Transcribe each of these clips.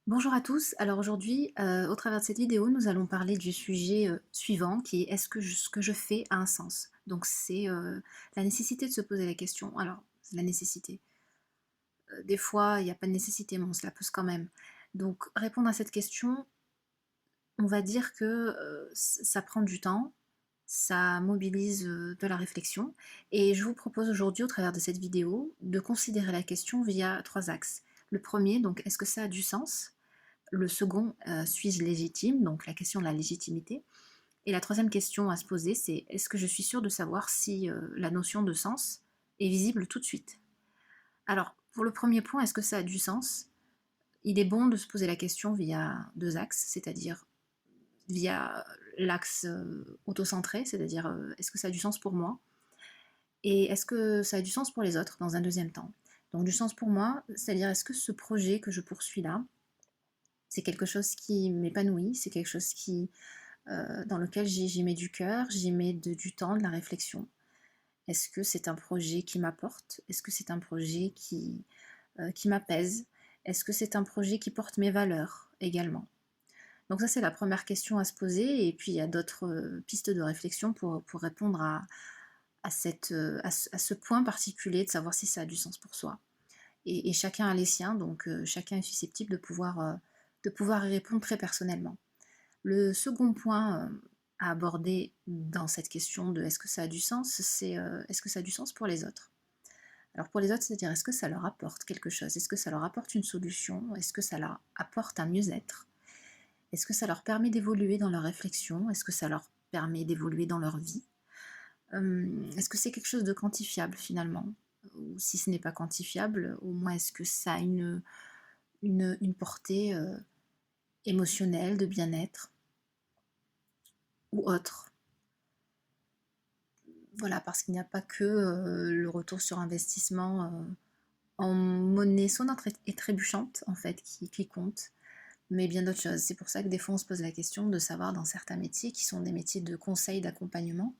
Bonjour à tous. Alors aujourd'hui, au travers de cette vidéo, nous allons parler du sujet, suivant qui est: est-ce que ce que je fais a un sens? Donc c'est, la nécessité de se poser la question. Alors, la nécessité, des fois, il n'y a pas de nécessité, mais on se la pose quand même. Donc répondre à cette question, on va dire que, ça prend du temps, ça mobilise, de la réflexion et je vous propose aujourd'hui, au travers de cette vidéo, de considérer la question via 3 axes. Le premier, donc: est-ce que ça a du sens? Le second, suis-je légitime? Donc la question de la légitimité. Et la troisième question à se poser, c'est: est-ce que je suis sûre de savoir si la notion de sens est visible tout de suite? Alors, pour le premier point, est-ce que ça a du sens? Il est bon de se poser la question via deux axes, c'est-à-dire via l'axe autocentré, c'est-à-dire est-ce que ça a du sens pour moi? Et est-ce que ça a du sens pour les autres dans un deuxième temps? Donc du sens pour moi, c'est-à-dire est-ce que ce projet que je poursuis là, c'est quelque chose qui m'épanouit, c'est quelque chose dans lequel j'y mets du cœur, j'y mets du temps, de la réflexion. Est-ce que c'est un projet qui m'apporte? Est-ce que c'est un projet qui m'apaise? Est-ce que c'est un projet qui porte mes valeurs également? Donc ça, c'est la première question à se poser, et puis il y a d'autres pistes de réflexion pour répondre à ce point particulier de savoir si ça a du sens pour soi. Et chacun a les siens, donc chacun est susceptible de pouvoir y répondre très personnellement. Le second point à aborder dans cette question de est-ce que ça a du sens, c'est est-ce que ça a du sens pour les autres? Alors pour les autres, c'est-à-dire est-ce que ça leur apporte quelque chose? Est-ce que ça leur apporte une solution? Est-ce que ça leur apporte un mieux-être? Est-ce que ça leur permet d'évoluer dans leur réflexion? Est-ce que ça leur permet d'évoluer dans leur vie? Est-ce que c'est quelque chose de quantifiable finalement? Ou si ce n'est pas quantifiable, au moins est-ce que ça a une portée émotionnelle, de bien-être ou autre? Voilà, parce qu'il n'y a pas que le retour sur investissement en monnaie sonnante et trébuchante, en fait, qui compte, mais bien d'autres choses. C'est pour ça que des fois, on se pose la question de savoir, dans certains métiers, qui sont des métiers de conseil, d'accompagnement,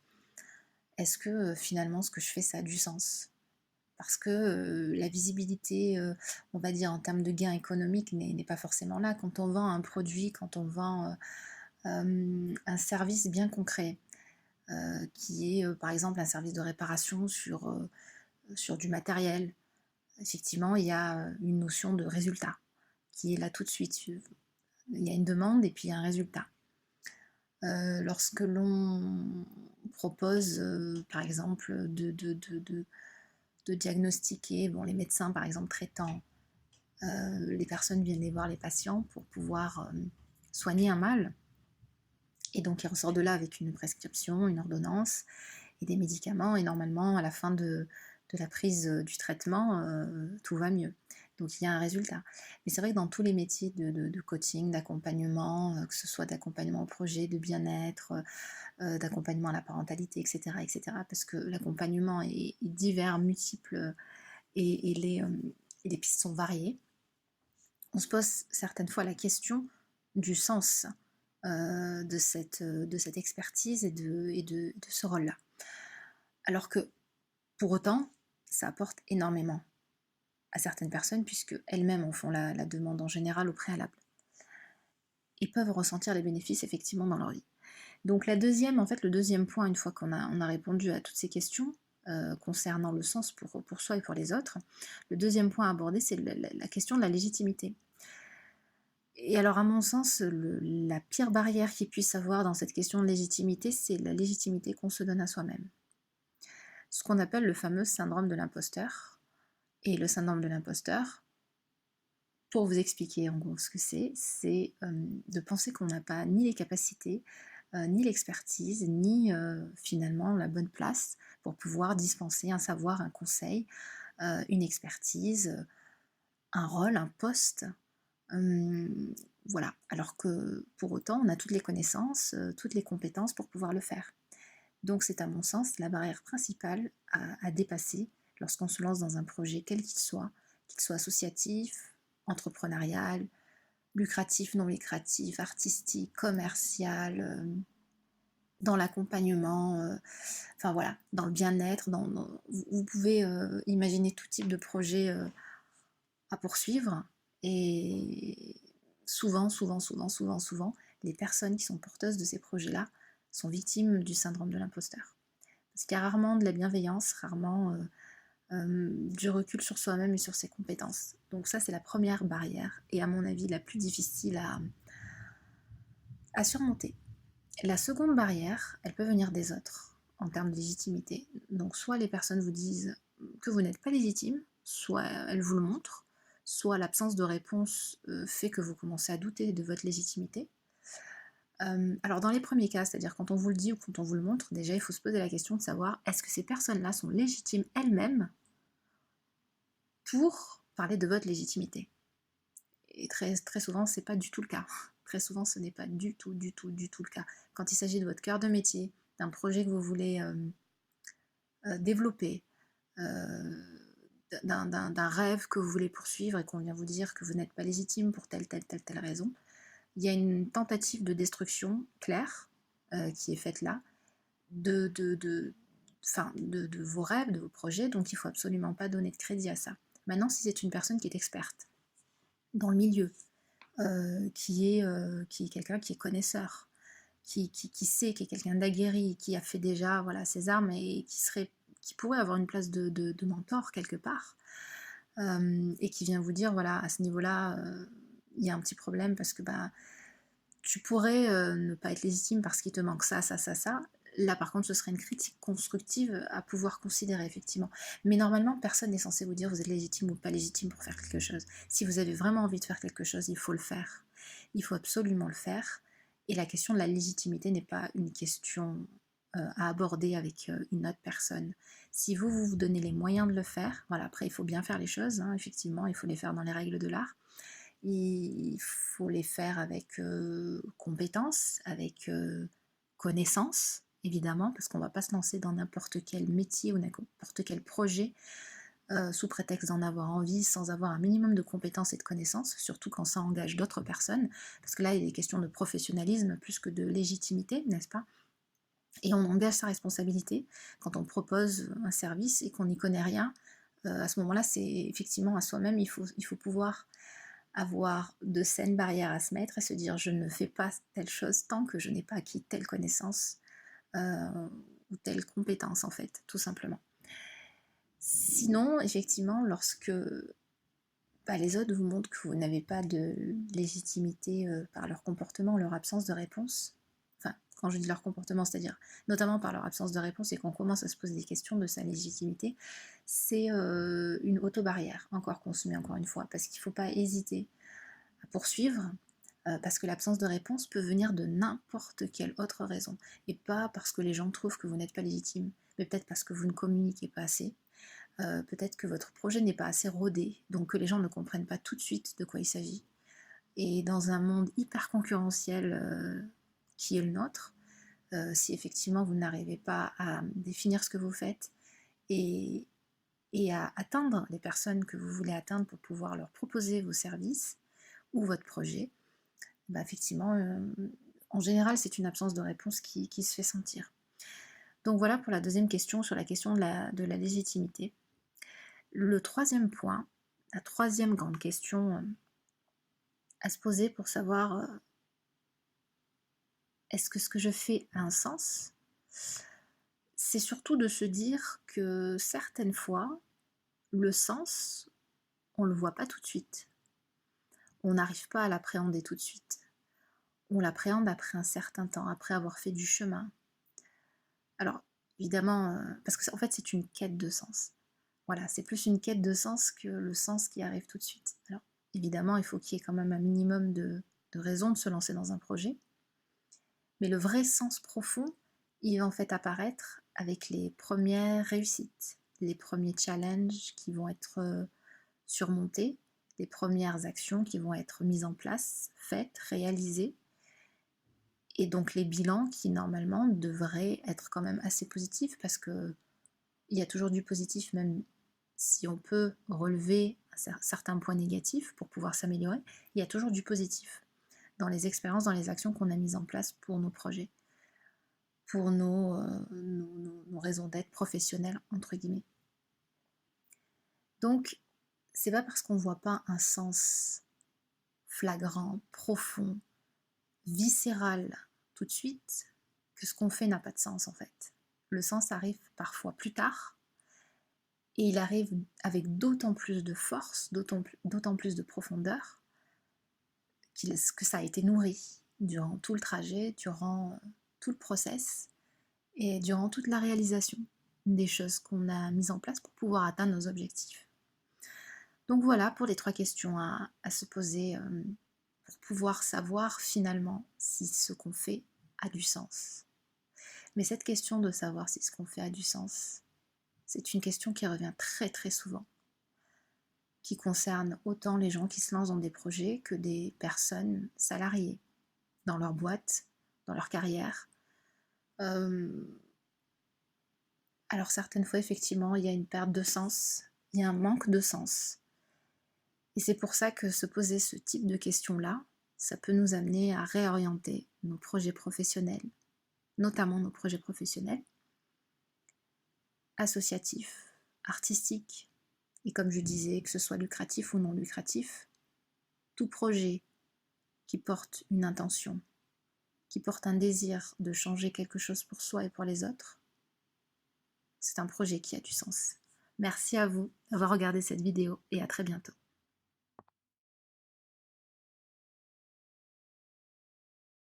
est-ce que finalement, ce que je fais, ça a du sens? Parce que la visibilité, on va dire, en termes de gains économiques, n'est pas forcément là. Quand on vend un produit, quand on vend un service bien concret, qui est par exemple un service de réparation sur du matériel. Effectivement, il y a une notion de résultat qui est là tout de suite. Il y a une demande et puis un résultat. Lorsque l'on propose, par exemple, de diagnostiquer, bon, les médecins, par exemple, traitant, les personnes viennent les voir, les patients, pour pouvoir soigner un mal. Et donc, ils ressortent de là avec une prescription, une ordonnance et des médicaments. Et normalement, à la fin de la prise du traitement, tout va mieux. Donc, il y a un résultat. Mais c'est vrai que dans tous les métiers de coaching, d'accompagnement, que ce soit d'accompagnement au projet, de bien-être, d'accompagnement à la parentalité, etc., etc., parce que l'accompagnement est divers, multiple, et les pistes sont variées, on se pose certaines fois la question du sens de cette expertise et de ce rôle-là. Alors que, pour autant, ça apporte énormément à certaines personnes, puisque elles-mêmes en font la demande en général au préalable, et peuvent ressentir les bénéfices effectivement dans leur vie. Donc en fait, le deuxième point, une fois on a répondu à toutes ces questions concernant le sens pour soi et pour les autres, le deuxième point à aborder, c'est la question de la légitimité. Et alors, à mon sens, la pire barrière qu'il puisse avoir dans cette question de légitimité, c'est la légitimité qu'on se donne à soi-même. Ce qu'on appelle le fameux syndrome de l'imposteur. Et le syndrome de l'imposteur, pour vous expliquer en gros ce que c'est de penser qu'on n'a pas ni les capacités, ni l'expertise, ni finalement la bonne place pour pouvoir dispenser un savoir, un conseil, une expertise, un rôle, un poste. Voilà, alors que pour autant, on a toutes les connaissances, toutes les compétences pour pouvoir le faire. Donc c'est à mon sens la barrière principale à dépasser lorsqu'on se lance dans un projet quel qu'il soit associatif, entrepreneurial, lucratif, non lucratif, artistique, commercial, dans l'accompagnement, enfin voilà, dans le bien-être, vous pouvez imaginer tout type de projet à poursuivre, et souvent, les personnes qui sont porteuses de ces projets-là sont victimes du syndrome de l'imposteur. Parce qu'il y a rarement de la bienveillance, rarement du recul sur soi-même et sur ses compétences. Donc ça, c'est la première barrière, et à mon avis, la plus difficile à surmonter. La seconde barrière, elle peut venir des autres, en termes de légitimité. Donc soit les personnes vous disent que vous n'êtes pas légitime, soit elles vous le montrent, soit l'absence de réponse fait que vous commencez à douter de votre légitimité. Alors dans les premiers cas, c'est-à-dire quand on vous le dit ou quand on vous le montre, déjà il faut se poser la question de savoir est-ce que ces personnes-là sont légitimes elles-mêmes pour parler de votre légitimité. Et très souvent, c'est pas du tout le cas. Très souvent, ce n'est pas du tout le cas. Quand il s'agit de votre cœur de métier, d'un projet que vous voulez développer, d'un rêve que vous voulez poursuivre et qu'on vient vous dire que vous n'êtes pas légitime pour telle raison, il y a une tentative de destruction claire qui est faite là de vos rêves, de vos projets, donc il ne faut absolument pas donner de crédit à ça. Maintenant, si c'est une personne qui est experte dans le milieu, qui est quelqu'un qui est connaisseur, qui sait, qui est quelqu'un d'aguerri, qui a fait déjà voilà, ses armes et qui pourrait avoir une place de mentor quelque part, et qui vient vous dire voilà, à ce niveau-là, il y a un petit problème parce que bah, tu pourrais ne pas être légitime parce qu'il te manque ça. Là, par contre, ce serait une critique constructive à pouvoir considérer, effectivement. Mais normalement, personne n'est censé vous dire vous êtes légitime ou pas légitime pour faire quelque chose. Si vous avez vraiment envie de faire quelque chose, il faut le faire. Il faut absolument le faire. Et la question de la légitimité n'est pas une question à aborder avec une autre personne. Si vous donnez les moyens de le faire, voilà, après, il faut bien faire les choses, hein, effectivement, il faut les faire dans les règles de l'art. Il faut les faire avec compétence, avec connaissance, évidemment, parce qu'on ne va pas se lancer dans n'importe quel métier ou n'importe quel projet sous prétexte d'en avoir envie, sans avoir un minimum de compétences et de connaissances, surtout quand ça engage d'autres personnes, parce que là, il y a des questions de professionnalisme plus que de légitimité, n'est-ce pas? Et on engage sa responsabilité quand on propose un service et qu'on n'y connaît rien. À ce moment-là, c'est effectivement à soi-même, il faut pouvoir avoir de saines barrières à se mettre et se dire je ne fais pas telle chose tant que je n'ai pas acquis telle connaissance ou telle compétence en fait, tout simplement. Sinon, effectivement, lorsque les autres vous montrent que vous n'avez pas de légitimité par leur comportement, leur absence de réponse, enfin, quand je dis leur comportement, c'est-à-dire notamment par leur absence de réponse et qu'on commence à se poser des questions de sa légitimité, c'est une auto-barrière, encore qu'on se met encore une fois, parce qu'il ne faut pas hésiter à poursuivre, parce que l'absence de réponse peut venir de n'importe quelle autre raison, et pas parce que les gens trouvent que vous n'êtes pas légitime, mais peut-être parce que vous ne communiquez pas assez, peut-être que votre projet n'est pas assez rodé, donc que les gens ne comprennent pas tout de suite de quoi il s'agit. Et dans un monde hyper concurrentiel qui est le nôtre, si effectivement vous n'arrivez pas à définir ce que vous faites et à atteindre les personnes que vous voulez atteindre pour pouvoir leur proposer vos services ou votre projet, bah effectivement, en général, c'est une absence de réponse qui se fait sentir. Donc voilà pour la deuxième question, sur la question de la légitimité. Le troisième point, la troisième grande question à se poser pour savoir est-ce que ce que je fais a un sens, c'est surtout de se dire que certaines fois, le sens, on ne le voit pas tout de suite. On n'arrive pas à l'appréhender tout de suite. On l'appréhende après un certain temps, après avoir fait du chemin. Alors, évidemment, parce que en fait, c'est une quête de sens. Voilà, c'est plus une quête de sens que le sens qui arrive tout de suite. Alors, évidemment, il faut qu'il y ait quand même un minimum de raison de se lancer dans un projet. Mais le vrai sens profond, il va en fait apparaître avec les premières réussites, les premiers challenges qui vont être surmontés, les premières actions qui vont être mises en place, faites, réalisées, et donc les bilans qui normalement devraient être quand même assez positifs, parce que il y a toujours du positif, même si on peut relever certains points négatifs pour pouvoir s'améliorer, il y a toujours du positif dans les expériences, dans les actions qu'on a mises en place pour nos projets, pour nos raisons d'être professionnelles, entre guillemets. Donc, c'est pas parce qu'on voit pas un sens flagrant, profond, viscéral tout de suite, que ce qu'on fait n'a pas de sens en fait. Le sens arrive parfois plus tard, et il arrive avec d'autant plus de force, d'autant plus de profondeur, que ça a été nourri durant tout le trajet, durant tout le process, et durant toute la réalisation des choses qu'on a mises en place pour pouvoir atteindre nos objectifs. Donc voilà pour les 3 questions à se poser pour pouvoir savoir finalement si ce qu'on fait a du sens. Mais cette question de savoir si ce qu'on fait a du sens, c'est une question qui revient très très souvent, qui concerne autant les gens qui se lancent dans des projets que des personnes salariées dans leur boîte, dans leur carrière. Alors certaines fois, effectivement, il y a une perte de sens, il y a un manque de sens. Et c'est pour ça que se poser ce type de questions-là, ça peut nous amener à réorienter nos projets professionnels, notamment nos projets professionnels, associatifs, artistiques, et comme je disais, que ce soit lucratif ou non lucratif, tout projet qui porte une intention, qui porte un désir de changer quelque chose pour soi et pour les autres, c'est un projet qui a du sens. Merci à vous d'avoir regardé cette vidéo et à très bientôt.